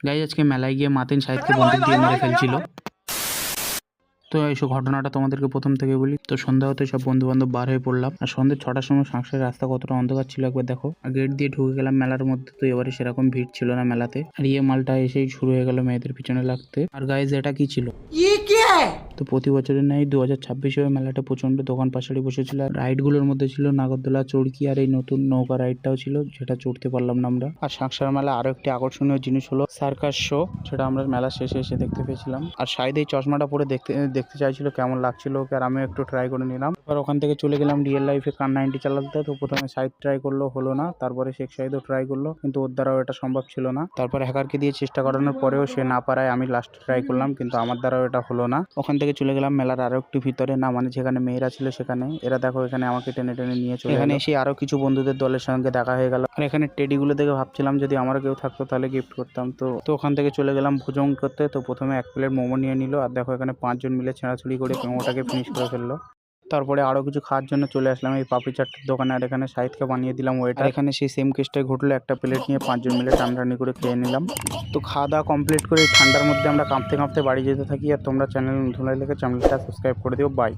Guys আজকে মেলায় গিয়ে মাতিন শাহিদকে বন্দুক দিয়ে মেরে ফেলছিল। তো এইসব ঘটনাটা তোমাদেরকে প্রথম থেকে বলি। তো সন্ধ্যা হতে সব বন্ধু বান্ধব বার হয়ে পড়লাম, আর সন্ধ্যে 6টার সময় সংসারের রাস্তা কতটা অন্ধকার ছিল একবার দেখো। আর গেট দিয়ে ঢুকে গেলাম মেলার মধ্যে। তো এবারে সেরকম ভিড় ছিল না মেলাতে, আর মালটা এসেই শুরু হয়ে গেল মেয়েদের পিছনে লাগতে। আর গাইজ এটা কি ছিল? তো প্রতি বছরের নাই 2026 মেলাটা প্রচন্ড দোকান পাশাড়ি বসেছিল। রাইড গুলোর মধ্যে ছিল নাগরদোলা, চড়কি, আর এই নতুন নৌকা রাইডটাও ছিল, যেটা চড়তে পারলাম না আমরা। আর সাংসার মেলা আরো একটি আকর্ষণীয় জিনিস হলো সার্কাস শো, সেটা আমরা মেলা শেষে এসে দেখতে পেয়েছিলাম। আর শাহিদ এই চশমাটা পরে দেখতে চাইছিল কেমন লাগছিল ওকে, আর আমি একটু ট্রাই করে নিলাম। আর ওখান থেকে চলে গেলাম রিয়েল লাইফে কার 90 চালাতে। তো প্রথমে শাহিদ ট্রাই করলো, হলো না। তারপরে শেখ শাহিদও ট্রাই করলো, কিন্তু ওর দ্বারাও এটা সম্ভব ছিল না। তারপরে হ্যাকারকে দিয়ে চেষ্টা করানোর পরেও সে না পারায় আমি লাস্ট ট্রাই করলাম, কিন্তু আমার দ্বারাও এটা হলো না। ওখান থেকে চলে গেলাম মেলার আরো একটু ভিতরে, না মানে যেখানে মেয়েরা ছিল সেখানে। এরা দেখো এখানে আমাকে টেনে টেনে নিয়ে চলে এখানে এসে আরো কিছু বন্ধুদের দলের সঙ্গে দেখা হয়ে গেল। আর এখানে টেডি গুলো দেখে ভাবছিলাম যদি আমারও কেউ থাকতো তাহলে গিফট করতাম। তো ওখান থেকে চলে গেলাম ভোজন করতে। তো প্রথমে 1 প্লেট মোমো নিয়ে নিল, আর দেখো এখানে 5 জন মিলে ছেঁড়াছুড়ি করে মোমোটাকে ফিনিশ করে ফেললো। তারপরে আরো কিছু খাওয়ার জন্য চলে আসলাম এই পাপড়ি চাটের দোকানে, আর এখানে শাহিদকে বানিয়ে দিলাম ওয়েটার। এখানে সেই সেম কেসটাই ঘটলো, একটা প্লেট নিয়ে 5 জন মিলে টানটানি করে খেয়ে নিলাম। তো খাওয়া দাওয়া কমপ্লিট করে ঠান্ডার মধ্যে আমরা কাঁপতে কাঁপতে বাড়ি যেতে থাকি। আর তোমরা চ্যানেল নতুন হলে চ্যানেলটা সাবস্ক্রাইব করে দিও। বাই।